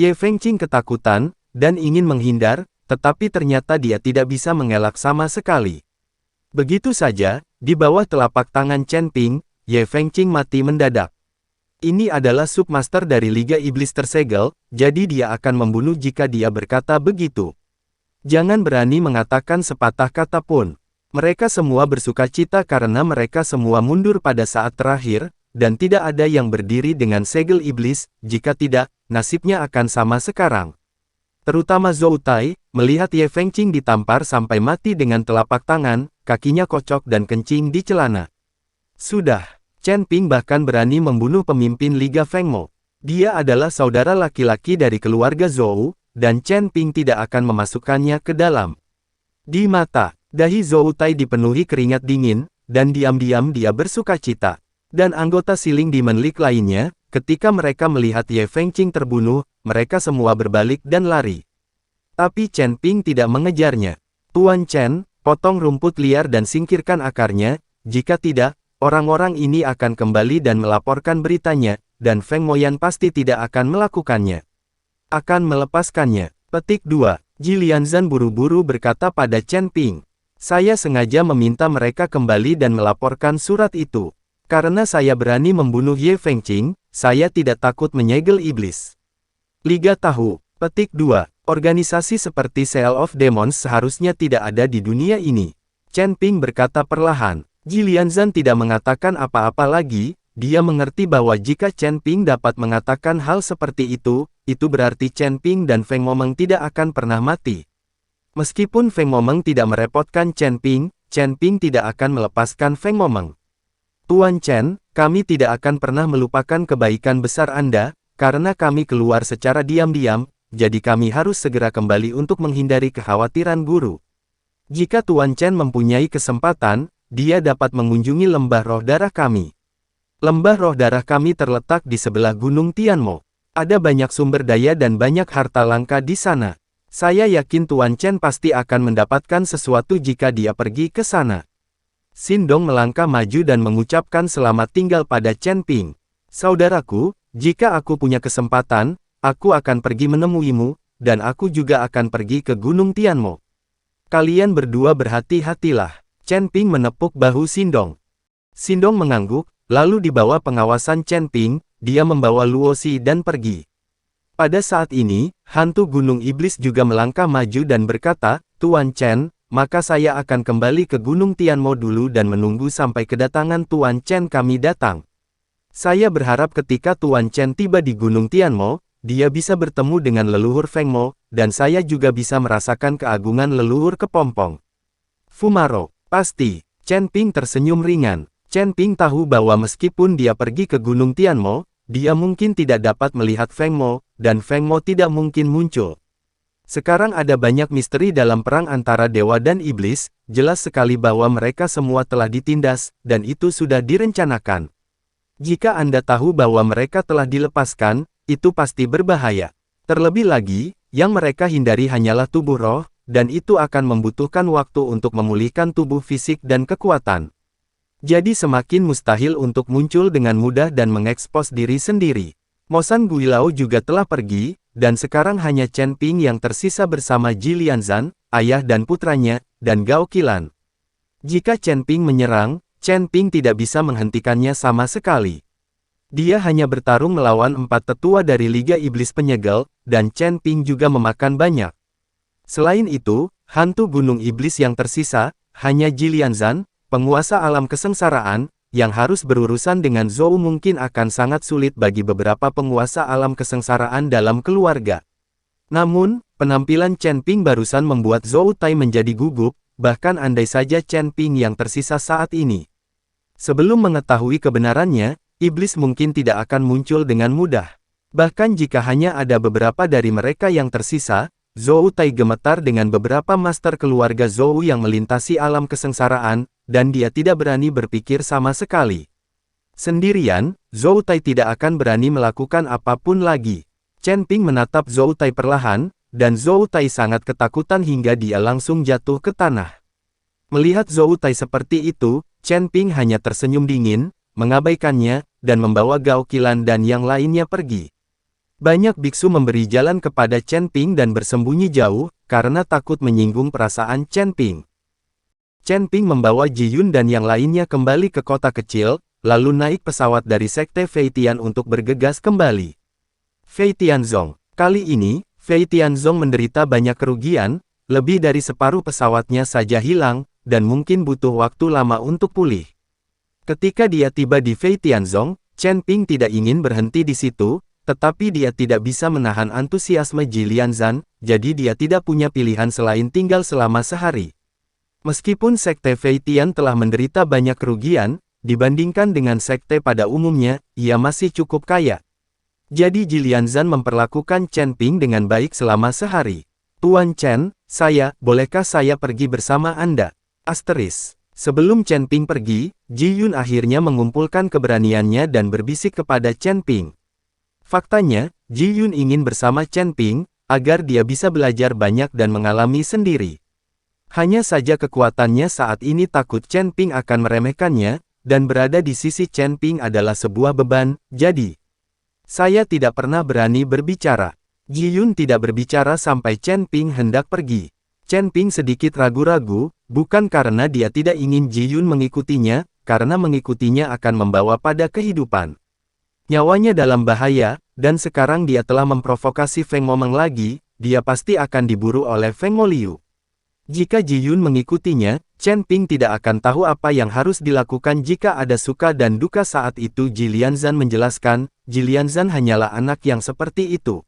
Ye Fengqing ketakutan, dan ingin menghindar, tetapi ternyata dia tidak bisa mengelak sama sekali. Begitu saja, di bawah telapak tangan Chen Ping, Ye Fengqing mati mendadak. Ini adalah submaster dari Liga Iblis Tersegel, jadi dia akan membunuh jika dia berkata begitu. Jangan berani mengatakan sepatah kata pun. Mereka semua bersukacita karena mereka semua mundur pada saat terakhir, dan tidak ada yang berdiri dengan segel iblis, jika tidak, nasibnya akan sama sekarang. Terutama Zhou Tai, melihat Ye Fengqing ditampar sampai mati dengan telapak tangan, kakinya kocok dan kencing di celana. Sudah, Chen Ping bahkan berani membunuh pemimpin Liga Fengmo. Dia adalah saudara laki-laki dari keluarga Zhou, dan Chen Ping tidak akan memasukkannya ke dalam. Di mata, dahi Zhou Tai dipenuhi keringat dingin, dan diam-diam dia bersukacita. Dan anggota Siling Demon League lainnya, ketika mereka melihat Ye Fengqing terbunuh, mereka semua berbalik dan lari. Tapi Chen Ping tidak mengejarnya. Tuan Chen, potong rumput liar dan singkirkan akarnya, jika tidak, orang-orang ini akan kembali dan melaporkan beritanya, dan Feng Moyan pasti tidak akan melakukannya. Akan melepaskannya. Petik 2. Ji Lianzan buru-buru berkata pada Chen Ping. Saya sengaja meminta mereka kembali dan melaporkan surat itu. Karena saya berani membunuh Ye Fengqing, saya tidak takut menyegel iblis. Liga tahu. Petik 2. Organisasi seperti Seal of Demons seharusnya tidak ada di dunia ini. Chen Ping berkata perlahan. Ji Lianzan tidak mengatakan apa-apa lagi, dia mengerti bahwa jika Chen Ping dapat mengatakan hal seperti itu berarti Chen Ping dan Feng Momeng tidak akan pernah mati. Meskipun Feng Momeng tidak merepotkan Chen Ping tidak akan melepaskan Feng Momeng. Tuan Chen, kami tidak akan pernah melupakan kebaikan besar Anda, karena kami keluar secara diam-diam, jadi kami harus segera kembali untuk menghindari kekhawatiran guru. Jika Tuan Chen mempunyai kesempatan, dia dapat mengunjungi lembah roh darah kami. Lembah roh darah kami terletak di sebelah Gunung Tianmo. Ada banyak sumber daya dan banyak harta langka di sana. Saya yakin Tuan Chen pasti akan mendapatkan sesuatu jika dia pergi ke sana. Xindong melangkah maju dan mengucapkan selamat tinggal pada Chen Ping. Saudaraku, jika aku punya kesempatan, aku akan pergi menemuimu, dan aku juga akan pergi ke Gunung Tianmo. Kalian berdua berhati-hatilah. Chen Ping menepuk bahu Xindong. Xindong mengangguk, lalu di bawah pengawasan Chen Ping, dia membawa Luo Xi dan pergi. Pada saat ini, hantu Gunung Iblis juga melangkah maju dan berkata, Tuan Chen, maka saya akan kembali ke Gunung Tianmo dulu dan menunggu sampai kedatangan Tuan Chen kami datang. Saya berharap ketika Tuan Chen tiba di Gunung Tianmo, dia bisa bertemu dengan leluhur Feng Mo, dan saya juga bisa merasakan keagungan leluhur kepompong. Fumaro, pasti. Chen Ping tersenyum ringan. Chen Ping tahu bahwa meskipun dia pergi ke Gunung Tianmo, dia mungkin tidak dapat melihat Feng Mo, dan Feng Mo tidak mungkin muncul. Sekarang ada banyak misteri dalam perang antara dewa dan iblis, jelas sekali bahwa mereka semua telah ditindas, dan itu sudah direncanakan. Jika Anda tahu bahwa mereka telah dilepaskan, itu pasti berbahaya. Terlebih lagi, yang mereka hindari hanyalah tubuh roh, dan itu akan membutuhkan waktu untuk memulihkan tubuh fisik dan kekuatan. Jadi semakin mustahil untuk muncul dengan mudah dan mengekspos diri sendiri. Mosan Guilao juga telah pergi, dan sekarang hanya Chen Ping yang tersisa bersama Ji Lianzan, ayah dan putranya, dan Gao Qilan. Jika Chen Ping menyerang, Chen Ping tidak bisa menghentikannya sama sekali. Dia hanya bertarung melawan 4 tetua dari Liga Iblis Penyegel, dan Chen Ping juga memakan banyak. Selain itu, hantu Gunung Iblis yang tersisa, hanya Ji Lianzan, penguasa alam kesengsaraan, yang harus berurusan dengan Zhou mungkin akan sangat sulit bagi beberapa penguasa alam kesengsaraan dalam keluarga. Namun, penampilan Chen Ping barusan membuat Zhou Tai menjadi gugup, bahkan andai saja Chen Ping yang tersisa saat ini. Sebelum mengetahui kebenarannya, iblis mungkin tidak akan muncul dengan mudah. Bahkan jika hanya ada beberapa dari mereka yang tersisa, Zhou Tai gemetar dengan beberapa master keluarga Zhou yang melintasi alam kesengsaraan, dan dia tidak berani berpikir sama sekali. Sendirian, Zhou Tai tidak akan berani melakukan apapun lagi. Chen Ping menatap Zhou Tai perlahan, dan Zhou Tai sangat ketakutan hingga dia langsung jatuh ke tanah. Melihat Zhou Tai seperti itu, Chen Ping hanya tersenyum dingin, mengabaikannya, dan membawa Gao Qilan dan yang lainnya pergi. Banyak biksu memberi jalan kepada Chen Ping dan bersembunyi jauh, karena takut menyinggung perasaan Chen Ping. Chen Ping membawa Ji Yun dan yang lainnya kembali ke kota kecil, lalu naik pesawat dari Sekte Fei Tian untuk bergegas kembali. Fei Tianzong. Kali ini, Fei Tianzong menderita banyak kerugian, lebih dari separuh pesawatnya saja hilang, dan mungkin butuh waktu lama untuk pulih. Ketika dia tiba di Fei Tianzong, Chen Ping tidak ingin berhenti di situ, tetapi dia tidak bisa menahan antusiasme Ji Lianzan, jadi dia tidak punya pilihan selain tinggal selama sehari. Meskipun Sekte Fei Tian telah menderita banyak kerugian, dibandingkan dengan sekte pada umumnya, ia masih cukup kaya. Jadi Ji Lianzan memperlakukan Chen Ping dengan baik selama sehari. Tuan Chen, bolehkah saya pergi bersama Anda? Sebelum Chen Ping pergi, Ji Yun akhirnya mengumpulkan keberaniannya dan berbisik kepada Chen Ping. Faktanya, Ji Yun ingin bersama Chen Ping, agar dia bisa belajar banyak dan mengalami sendiri. Hanya saja kekuatannya saat ini takut Chen Ping akan meremehkannya, dan berada di sisi Chen Ping adalah sebuah beban, jadi saya tidak pernah berani berbicara. Ji Yun tidak berbicara sampai Chen Ping hendak pergi. Chen Ping sedikit ragu-ragu, bukan karena dia tidak ingin Ji Yun mengikutinya, karena mengikutinya akan membawa pada kehidupan. Nyawanya dalam bahaya, dan sekarang dia telah memprovokasi Feng Momeng lagi, dia pasti akan diburu oleh Feng Moliu. Jika Ji Yun mengikutinya, Chen Ping tidak akan tahu apa yang harus dilakukan jika ada suka dan duka saat itu. Ji Lianzan menjelaskan, Ji Lianzan hanyalah anak yang seperti itu.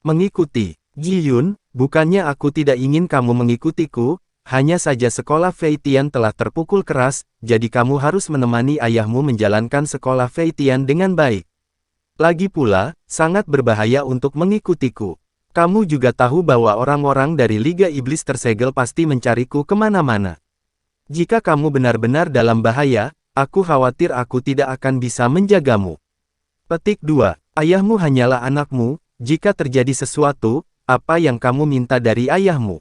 Mengikuti. Ji Yun, bukannya aku tidak ingin kamu mengikutiku, hanya saja sekolah Fei Tian telah terpukul keras, jadi kamu harus menemani ayahmu menjalankan sekolah Fei Tian dengan baik. Lagi pula, sangat berbahaya untuk mengikutiku. Kamu juga tahu bahwa orang-orang dari Liga Iblis tersegel pasti mencariku kemana-mana. Jika kamu benar-benar dalam bahaya, aku khawatir aku tidak akan bisa menjagamu. Petik 2. Ayahmu hanyalah anakmu, jika terjadi sesuatu, apa yang kamu minta dari ayahmu?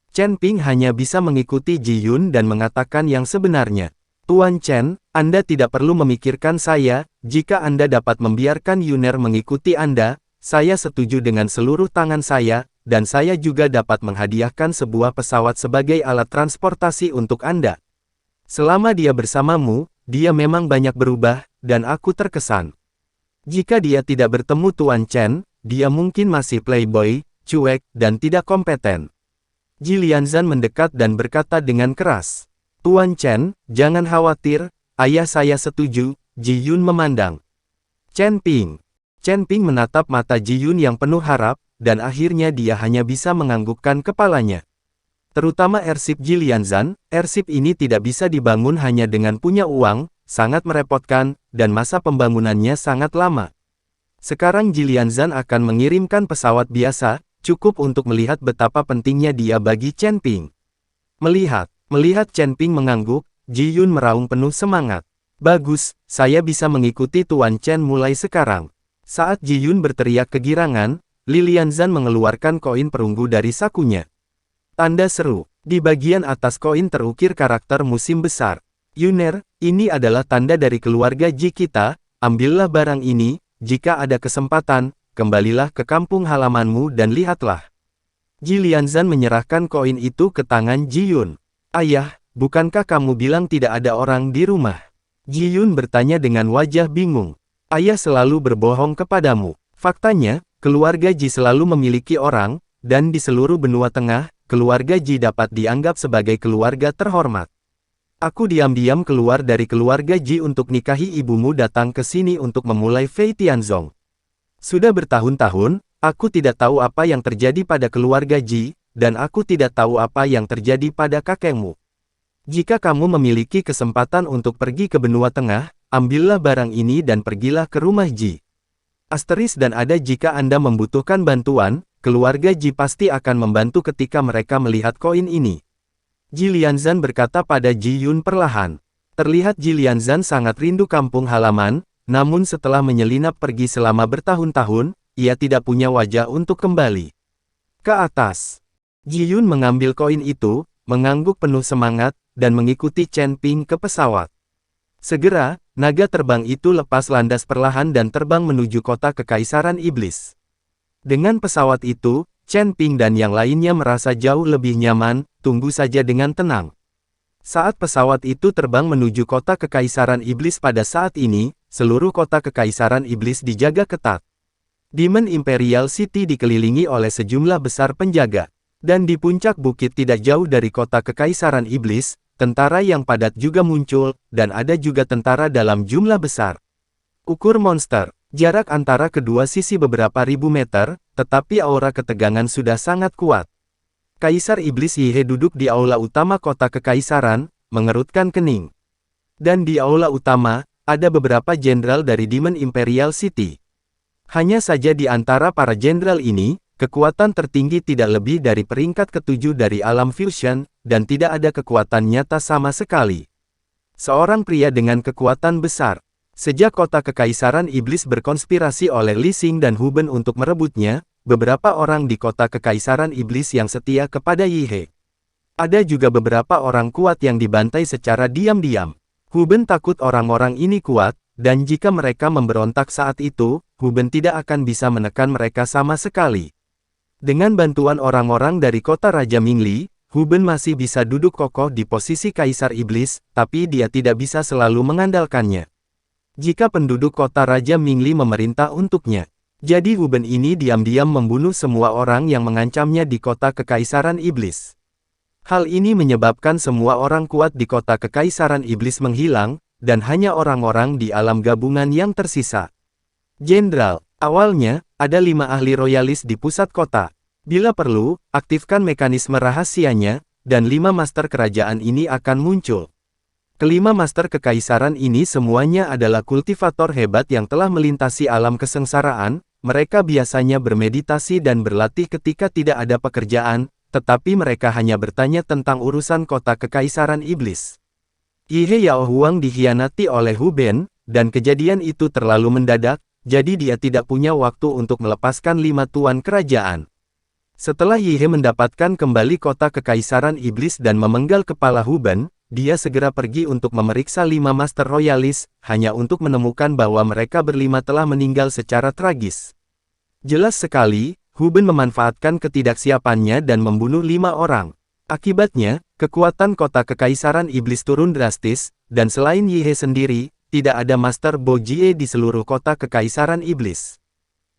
Chen Ping hanya bisa mengikuti Ji Yun dan mengatakan yang sebenarnya. Tuan Chen, Anda tidak perlu memikirkan saya, jika Anda dapat membiarkan Yuner mengikuti Anda, saya setuju dengan seluruh tangan saya, dan saya juga dapat menghadiahkan sebuah pesawat sebagai alat transportasi untuk Anda. Selama dia bersamamu, dia memang banyak berubah, dan aku terkesan. Jika dia tidak bertemu Tuan Chen, dia mungkin masih playboy, cuek, dan tidak kompeten. Ji Lianzan mendekat dan berkata dengan keras. Tuan Chen, jangan khawatir, ayah saya setuju. Ji Yun memandang Chen Ping. Chen Ping menatap mata Ji Yun yang penuh harap, dan akhirnya dia hanya bisa menganggukkan kepalanya. Terutama airship Ji Lianzan, airship ini tidak bisa dibangun hanya dengan punya uang, sangat merepotkan, dan masa pembangunannya sangat lama. Sekarang Ji Lianzan akan mengirimkan pesawat biasa, cukup untuk melihat betapa pentingnya dia bagi Chen Ping. Melihat Chen Ping mengangguk, Ji Yun meraung penuh semangat. Bagus, saya bisa mengikuti Tuan Chen mulai sekarang. Saat Ji Yun berteriak kegirangan, Li Lianzan mengeluarkan koin perunggu dari sakunya. Tanda seru. Di bagian atas koin terukir karakter musim besar. Yuner, ini adalah tanda dari keluarga Ji kita, ambillah barang ini, jika ada kesempatan, kembalilah ke kampung halamanmu dan lihatlah. Ji Lianzan menyerahkan koin itu ke tangan Ji Yun. Ayah, bukankah kamu bilang tidak ada orang di rumah? Ji Yun bertanya dengan wajah bingung. Ayah selalu berbohong kepadamu. Faktanya, keluarga Ji selalu memiliki orang, dan di seluruh benua tengah, keluarga Ji dapat dianggap sebagai keluarga terhormat. Aku diam-diam keluar dari keluarga Ji untuk nikahi ibumu datang ke sini untuk memulai Fei Tianzong. Sudah bertahun-tahun, aku tidak tahu apa yang terjadi pada keluarga Ji, dan aku tidak tahu apa yang terjadi pada kakekmu. Jika kamu memiliki kesempatan untuk pergi ke benua tengah, ambillah barang ini dan pergilah ke rumah Ji. Dan ada jika Anda membutuhkan bantuan, keluarga Ji pasti akan membantu ketika mereka melihat koin ini. Ji Lianzan berkata pada Ji Yun perlahan. Terlihat Ji Lianzan sangat rindu kampung halaman, namun setelah menyelinap pergi selama bertahun-tahun, ia tidak punya wajah untuk kembali. Ke atas. Ji Yun mengambil koin itu, mengangguk penuh semangat, dan mengikuti Chen Ping ke pesawat. Segera, naga terbang itu lepas landas perlahan dan terbang menuju kota Kekaisaran Iblis. Dengan pesawat itu, Chen Ping dan yang lainnya merasa jauh lebih nyaman, tunggu saja dengan tenang. Saat pesawat itu terbang menuju kota Kekaisaran Iblis pada saat ini, seluruh kota Kekaisaran Iblis dijaga ketat. Demon Imperial City dikelilingi oleh sejumlah besar penjaga. Dan di puncak bukit tidak jauh dari kota Kekaisaran Iblis, tentara yang padat juga muncul, dan ada juga tentara dalam jumlah besar. Ukur monster. Jarak antara kedua sisi beberapa ribu meter, tetapi aura ketegangan sudah sangat kuat. Kaisar Iblis Yihe duduk di aula utama kota Kekaisaran, mengerutkan kening. Dan di aula utama, ada beberapa jenderal dari Demon Imperial City. Hanya saja di antara para jenderal ini, kekuatan tertinggi tidak lebih dari peringkat ketujuh dari alam fusion, dan tidak ada kekuatan nyata sama sekali. Seorang pria dengan kekuatan besar. Sejak kota Kekaisaran Iblis berkonspirasi oleh Li Xing dan Hu Ben untuk merebutnya, beberapa orang di kota Kekaisaran Iblis yang setia kepada Yihe. Ada juga beberapa orang kuat yang dibantai secara diam-diam. Hu Ben takut orang-orang ini kuat, dan jika mereka memberontak saat itu, Hu Ben tidak akan bisa menekan mereka sama sekali. Dengan bantuan orang-orang dari kota Raja Mingli, Hu Ben masih bisa duduk kokoh di posisi Kaisar Iblis, tapi dia tidak bisa selalu mengandalkannya. Jika penduduk kota Raja Mingli memerintah untuknya. Jadi Hu Ben ini diam-diam membunuh semua orang yang mengancamnya di kota Kekaisaran Iblis. Hal ini menyebabkan semua orang kuat di kota Kekaisaran Iblis menghilang, dan hanya orang-orang di alam gabungan yang tersisa. Jenderal, awalnya, ada 5 ahli royalis di pusat kota. Bila perlu, aktifkan mekanisme rahasianya, dan 5 master kerajaan ini akan muncul. Kelima master kekaisaran ini semuanya adalah kultivator hebat yang telah melintasi alam kesengsaraan. Mereka biasanya bermeditasi dan berlatih ketika tidak ada pekerjaan, tetapi mereka hanya bertanya tentang urusan kota Kekaisaran Iblis. Yihe Yao Huang dikhianati oleh Hu Ben, dan kejadian itu terlalu mendadak, jadi dia tidak punya waktu untuk melepaskan 5 tuan kerajaan. Setelah Yihe mendapatkan kembali kota Kekaisaran Iblis dan memenggal kepala Hu Ben, dia segera pergi untuk memeriksa 5 master royalis, hanya untuk menemukan bahwa mereka berlima telah meninggal secara tragis. Jelas sekali, Hu Ben memanfaatkan ketidaksiapannya dan membunuh 5 orang. Akibatnya, kekuatan kota Kekaisaran Iblis turun drastis, dan selain Yihe sendiri, tidak ada Master Bo Jie di seluruh kota Kekaisaran Iblis.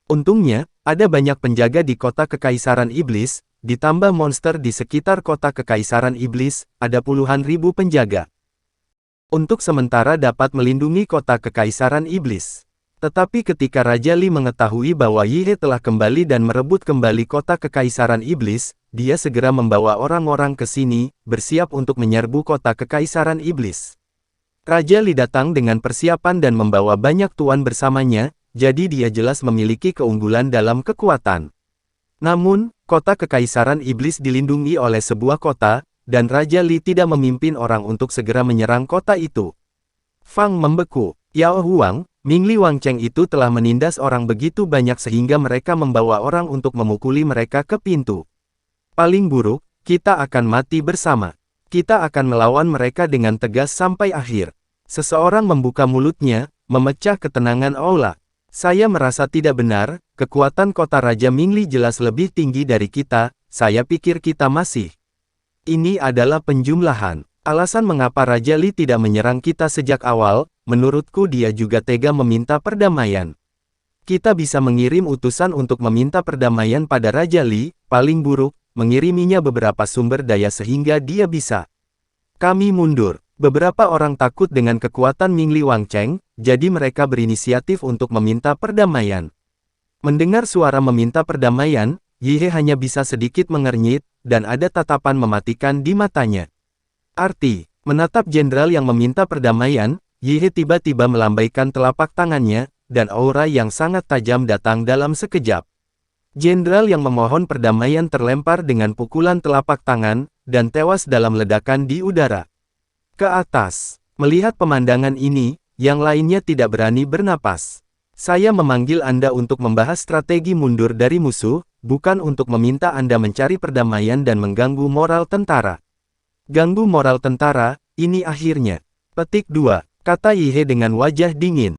Untungnya, ada banyak penjaga di kota Kekaisaran Iblis, ditambah monster di sekitar kota Kekaisaran Iblis, ada puluhan ribu penjaga. Untuk sementara dapat melindungi kota Kekaisaran Iblis. Tetapi ketika Raja Li mengetahui bahwa Yihe telah kembali dan merebut kembali kota Kekaisaran Iblis, dia segera membawa orang-orang ke sini, bersiap untuk menyerbu kota Kekaisaran Iblis. Raja Li datang dengan persiapan dan membawa banyak tuan bersamanya, jadi dia jelas memiliki keunggulan dalam kekuatan. Namun, kota Kekaisaran Iblis dilindungi oleh sebuah kota, dan Raja Li tidak memimpin orang untuk segera menyerang kota itu. Fang membeku. Yao Huang, Mingli Wangcheng itu telah menindas orang begitu banyak sehingga mereka membawa orang untuk memukuli mereka ke pintu. Paling buruk, kita akan mati bersama. Kita akan melawan mereka dengan tegas sampai akhir. Seseorang membuka mulutnya, memecah ketenangan aula. Saya merasa tidak benar, kekuatan kota Raja Mingli jelas lebih tinggi dari kita, saya pikir kita masih. Ini adalah penjumlahan. Alasan mengapa Raja Li tidak menyerang kita sejak awal, menurutku dia juga tega meminta perdamaian. Kita bisa mengirim utusan untuk meminta perdamaian pada Raja Li, paling buruk, mengiriminya beberapa sumber daya sehingga dia bisa. Kami mundur. Beberapa orang takut dengan kekuatan Mingli Wangcheng, jadi mereka berinisiatif untuk meminta perdamaian. Mendengar suara meminta perdamaian, Yihe hanya bisa sedikit mengernyit, dan ada tatapan mematikan di matanya. Arti, menatap jenderal yang meminta perdamaian, Yihe tiba-tiba melambaikan telapak tangannya, dan aura yang sangat tajam datang dalam sekejap. Jenderal yang memohon perdamaian terlempar dengan pukulan telapak tangan, dan tewas dalam ledakan di udara. Ke atas. Melihat pemandangan ini, yang lainnya tidak berani bernapas. Saya memanggil Anda untuk membahas strategi mundur dari musuh, bukan untuk meminta Anda mencari perdamaian dan mengganggu moral tentara. Ganggu moral tentara, ini akhirnya. Petik 2, kata Yihe dengan wajah dingin.